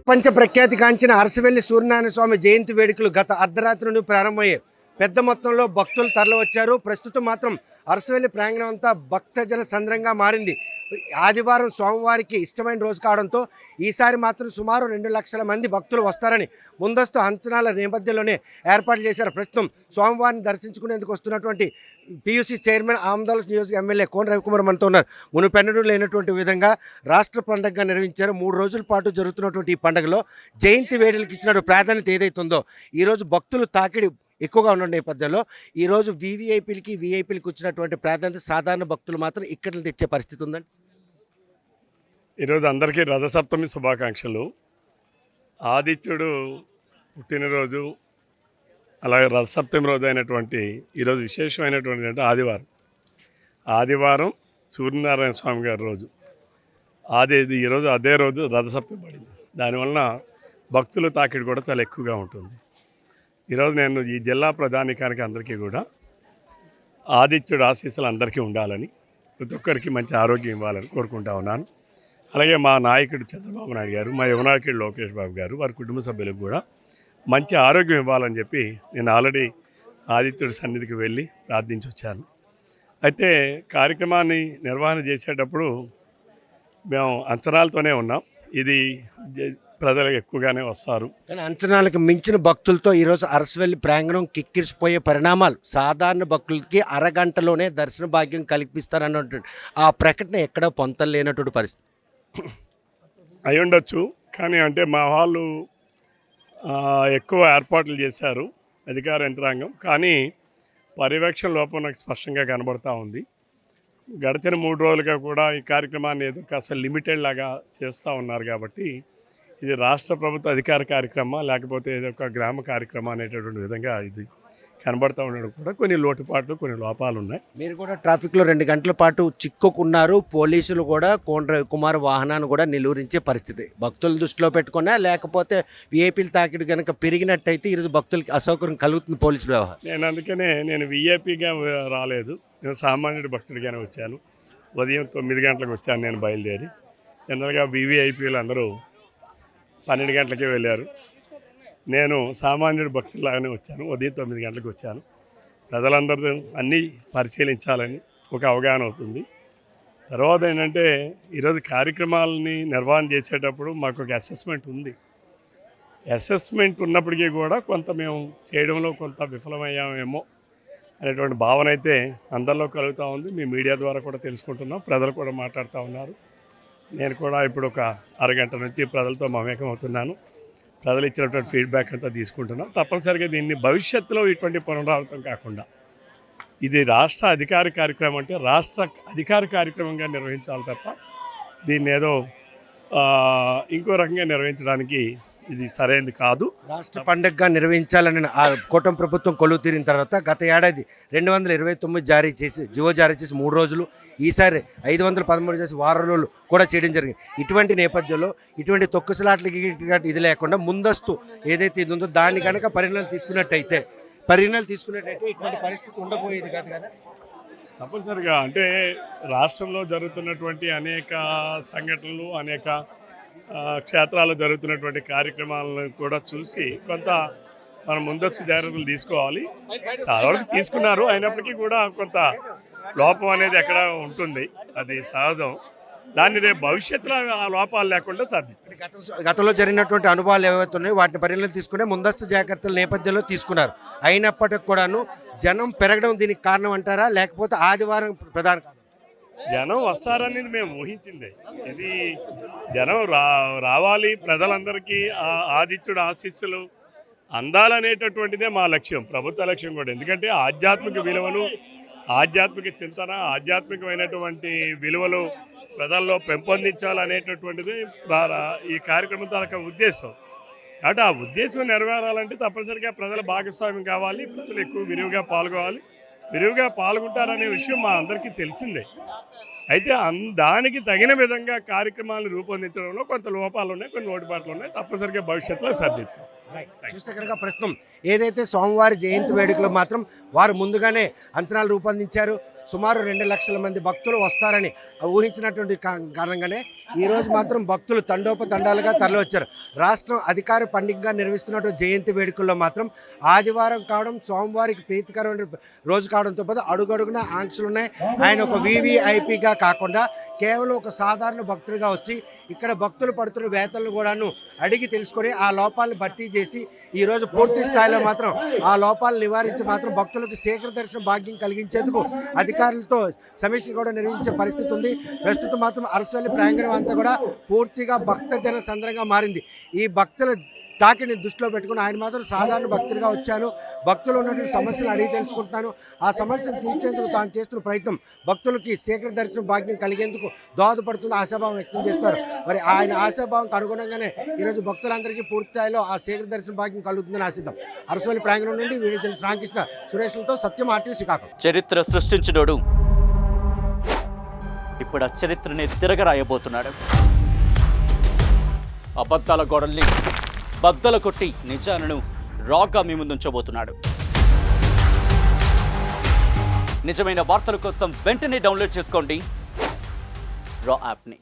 ప్రపంచ ప్రఖ్యాతిగాంచిన అరసవెల్లి సూర్యనారాయణ స్వామి జయంతి వేడుకలు గత అర్ధరాత్రి నుండి ప్రారంభమయ్యాయి. పెద్ద మొత్తంలో భక్తులు తరలివచ్చారు. ప్రస్తుతం మాత్రం అరసవెల్లి ప్రాంగణం అంతా భక్తజన సంద్రంగా మారింది. ఆదివారం స్వామివారికి ఇష్టమైన రోజు కావడంతో ఈసారి మాత్రం సుమారు 2 లక్షల మంది భక్తులు వస్తారని ముందస్తు అంచనాల నేపథ్యంలోనే ఏర్పాట్లు చేశారు. ప్రస్తుతం స్వామివారిని దర్శించుకునేందుకు వస్తున్నటువంటి పీయూసీ చైర్మన్ ఆమదాల నియోజక ఎమ్మెల్యే కోన రవికుమార్ మనతో ఉన్నారు. మునుపెన్నడూ లేనటువంటి విధంగా రాష్ట్ర పండుగగా నిర్వహించారు. 3 రోజుల పాటు జరుగుతున్నటువంటి ఈ పండుగలో జయంతి వేడుకలకు ఇచ్చిన ప్రాధాన్యత ఏదైతుందో ఈరోజు భక్తులు తాకిడి ఎక్కువగా ఉన్న నేపథ్యంలో ఈరోజు వీఐపీలకు వచ్చినటువంటి ప్రాధాన్యత సాధారణ భక్తులు మాత్రం ఇక్కడ తెచ్చే పరిస్థితి ఉందండి. ఈరోజు అందరికీ రథసప్తమి శుభాకాంక్షలు. ఆదిత్యుడు పుట్టినరోజు అలాగే రథసప్తమి రోజు అయినటువంటి ఈరోజు విశేషమైనటువంటి అంటే ఆదివారం సూర్యనారాయణ స్వామి గారి రోజు. ఈరోజు అదే రోజు రథసప్తమి పడింది. దానివలన భక్తుల తాకిడి కూడా చాలా ఎక్కువగా ఉంటుంది. ఈరోజు నేను ఈ జిల్లా ప్రధానికానికి అందరికీ కూడా ఆదిత్యుడు ఆశీస్సులు అందరికీ ఉండాలని, ప్రతి ఒక్కరికి మంచి ఆరోగ్యం ఇవ్వాలని కోరుకుంటా ఉన్నాను. అలాగే మా నాయకుడు చంద్రబాబు నాయుడు గారు, మా యువనాయకుడు లోకేష్ బాబు గారు, వారి కుటుంబ సభ్యులకు కూడా మంచి ఆరోగ్యం ఇవ్వాలని చెప్పి నేను ఆల్రెడీ ఆదిత్యుడి సన్నిధికి వెళ్ళి ప్రార్థించి వచ్చాను. అయితే కార్యక్రమాన్ని నిర్వహణ చేసేటప్పుడు మేము అంచనాలతోనే ఉన్నాం. ఇది ప్రజలు ఎక్కువగానే వస్తారు, కానీ అంచనాలకు మించిన భక్తులతో ఈరోజు అరసవెల్లి ప్రాంగణం కిక్కిరిసిపోయే పరిణామాలు. సాధారణ భక్తులకి అరగంటలోనే దర్శన భాగ్యం కల్పిస్తారన్నటువంటి ఆ ప్రకటన ఎక్కడో పొంతలేనటువంటి పరిస్థితి అయి ఉండొచ్చు. కానీ అంటే మా వాళ్ళు ఎక్కువ ఏర్పాట్లు చేశారు అధికార యంత్రాంగం, కానీ పర్యవేక్షణ లోపం నాకు స్పష్టంగా కనబడతా ఉంది. గడిచిన 3 రోజులుగా కూడా ఈ కార్యక్రమాన్ని ఏదో కాస్త లిమిటెడ్ లాగా చేస్తూ ఉన్నారు. కాబట్టి ఇది రాష్ట్ర ప్రభుత్వ అధికార కార్యక్రమం లేకపోతే ఏదో ఒక గ్రామ కార్యక్రమం అనేటటువంటి విధంగా ఇది కనబడతా ఉండడం కూడా కొన్ని లోటుపాట్లు, కొన్ని లోపాలు ఉన్నాయి. మీరు కూడా ట్రాఫిక్లో 2 గంటల పాటు చిక్కుకున్నారు. పోలీసులు కూడా కోన రవికుమార్ వాహనాన్ని కూడా నిలువరించే పరిస్థితి. భక్తుల దృష్టిలో పెట్టుకున్నా లేకపోతే వీఐపీలు తాకిడి కనుక పెరిగినట్టయితే ఈరోజు భక్తులకి అసౌకర్యం కలుగుతుంది పోలీసుల వ్యవహారం. అందుకనే నేను వీఐపీగా రాలేదు, నేను సామాన్యుడి భక్తుడిగానే వచ్చాను. ఉదయం 9 గంటలకు వచ్చాను నేను బయలుదేరి. జనరల్గా వీవీఐపీలు అందరూ 12 గంటలకే వెళ్ళారు. నేను సామాన్యుడు భక్తులాగానే వచ్చాను. ఉదయం 9 గంటలకు వచ్చాను. ప్రజలందరూ అన్నీ పరిశీలించాలని ఒక అవగాహన అవుతుంది. తర్వాత ఏంటంటే ఈరోజు కార్యక్రమాలని నిర్వహణ చేసేటప్పుడు మాకు ఒక అసెస్మెంట్ ఉంది. అసెస్మెంట్ ఉన్నప్పటికీ కూడా కొంత మేము చేయడంలో కొంత విఫలమయ్యామేమో అనేటువంటి భావన అయితే అందరిలో కలుగుతూ ఉంది. మీ మీడియా ద్వారా కూడా తెలుసుకుంటున్నాం, ప్రజలు కూడా మాట్లాడుతూ ఉన్నారు. నేను కూడా ఇప్పుడు ఒక అరగంట నుంచి ప్రజలతో మమేకం అవుతున్నాను. ప్రజలు ఇచ్చినటువంటి ఫీడ్బ్యాక్ అంతా తీసుకుంటున్నాం. తప్పనిసరిగా దీన్ని భవిష్యత్తులో ఇటువంటి పునరావృతం కాకుండా ఇది రాష్ట్ర అధికార కార్యక్రమం అంటే రాష్ట్ర అధికార కార్యక్రమంగా నిర్వహించాలి తప్ప దీన్ని ఏదో ఇంకో రకంగా నిర్వహించడానికి ఇది సరైనది కాదు. రాష్ట్ర పండుగగా నిర్వహించాలని కూటమి ప్రభుత్వం కొలువు తీరిన తర్వాత గత ఏడాది 229 జీవో జారీ చేసి 3 రోజులు, ఈసారి 513 చేసి వారం రోజులు కూడా చేయడం జరిగింది. ఇటువంటి నేపథ్యంలో ఇటువంటి తొక్కుసలాట్లకి ఇది లేకుండా ముందస్తు ఏదైతే ఇది ఉందో దాన్ని కనుక పరిగణనలు తీసుకున్నట్టయితే ఇటువంటి పరిస్థితి ఉండబోయేది కాదు కదా. తప్పనిసరిగా అంటే రాష్ట్రంలో జరుగుతున్నటువంటి అనేక సంఘటనలు, అనేక క్షేత్రాల్లో జరుగుతున్నటువంటి కార్యక్రమాలను కూడా చూసి కొంత మనం ముందస్తు జాగ్రత్తలు తీసుకోవాలి. చాలా వరకు తీసుకున్నారు, అయినప్పటికీ కూడా కొంత లోపం అనేది ఎక్కడ ఉంటుంది, అది సహజం. దాన్ని రేపు భవిష్యత్తులో ఆ లోపాలు లేకుండా సాధిస్తారు. గతంలో జరిగినటువంటి అనుభవాలు ఏవైతే ఉన్నాయో వాటిని పరిగణనలు తీసుకునే ముందస్తు జాగ్రత్తల నేపథ్యంలో తీసుకున్నారు. అయినప్పటికి కూడాను జనం పెరగడం దీనికి కారణం అంటారా, లేకపోతే ఆదివారం ప్రధాన కారణం? జనం వస్తారనేది మేము ఊహించిందే. ఇది జనం రావాలి, ప్రజలందరికీ ఆదిత్యుడు ఆశీస్సులు అందాలనేటటువంటిదే మా లక్ష్యం, ప్రభుత్వ లక్ష్యం కూడా. ఎందుకంటే ఆధ్యాత్మిక విలువలు, ఆధ్యాత్మిక చింతన, ఆధ్యాత్మికమైనటువంటి విలువలు ప్రజల్లో పెంపొందించాలనేటటువంటిది ఈ కార్యక్రమం తాలూకా ఉద్దేశం. కాబట్టి ఆ ఉద్దేశం నెరవేరాలంటే తప్పనిసరిగా ప్రజల భాగస్వామ్యం కావాలి, ప్రజలు ఎక్కువ విరివిగా పాల్గొంటారనే విషయం మా అందరికీ తెలిసిందే. అయితే దానికి తగిన విధంగా కార్యక్రమాలను రూపొందించడంలో కొంత లోపాలు ఉన్నాయి, కొన్ని లోటుపాట్లు ఉన్నాయి. తప్పనిసరిగా భవిష్యత్తులో సర్దిద్దాం. చూస్తే కనుక ప్రస్తుతం ఏదైతే స్వామివారి జయంతి వేడుకలు మాత్రం వారు ముందుగానే అంచనాలు రూపొందించారు. సుమారు 2 లక్షల మంది భక్తులు వస్తారని ఊహించినటువంటి కారణంగానే ఈరోజు మాత్రం భక్తులు తండోపతండాలుగా తరలివచ్చారు. రాష్ట్రం అధికార పండుగగా నిర్వహిస్తున్నటువంటి జయంతి వేడుకల్లో మాత్రం ఆదివారం కావడం స్వామివారికి ప్రీతికరమైన రోజు కావడంతో పాటు అడుగడుగున ఆంక్షలు ఉన్నాయి. ఆయన ఒక వీవీఐపీగా కాకుండా కేవలం ఒక సాధారణ భక్తుడిగా వచ్చి ఇక్కడ భక్తులు పడుతున్న వేతలను కూడాను అడిగి తెలుసుకొని ఆ లోపాలను భర్తీ చేసి ఈరోజు పూర్తి స్థాయిలో మాత్రం ఆ లోపాలను నివారించి మాత్రం భక్తులకు శీఘ్ర దర్శన భాగ్యం కలిగించేందుకు అధికారులతో సమీక్ష కూడా నిర్వహించే పరిస్థితి ఉంది. ప్రస్తుతం మాత్రం అరసవల్లి ప్రాంగణం అంతా కూడా పూర్తిగా భక్తజన సంద్రంగా మారింది. ఈ భక్తుల తాకిని దృష్టిలో పెట్టుకుని ఆయన మాత్రం సాధారణ భక్తుడిగా వచ్చాను, భక్తులు ఉన్నటువంటి సమస్యలు అడిగి తెలుసుకుంటున్నాను, ఆ సమస్యను తీర్చేందుకు తాను చేస్తున్న ప్రయత్నం భక్తులకి శీఘ్ర దర్శన భాగ్యం కలిగేందుకు దోహదపడుతున్న ఆశాభావం వ్యక్తం చేస్తారు. మరి ఆయన ఆశాభావంకి అనుగుణంగానే ఈరోజు భక్తులందరికీ పూర్తి స్థాయిలో ఆ శీఘ్ర దర్శన భాగ్యం కలుగుతుందని ఆశిద్దాం. అరసవల్లి ప్రాంగణం నుండి వీడియో జర్నలిస్ట్ రామకృష్ణ సురేష్లతో సత్యం RTV శ్రీకాకుళం. చరిత్ర సృష్టించినోడు ఇప్పుడు ఆ చరిత్రని తిరగరాయబోతున్నాడు. అబద్ధాల గోడల్ని బద్దలు కొట్టి నిజాలను రాగా మీ ముందుంచబోతున్నాడు. నిజమైన వార్తల కోసం వెంటనే డౌన్లోడ్ చేసుకోండి రా యాప్ని.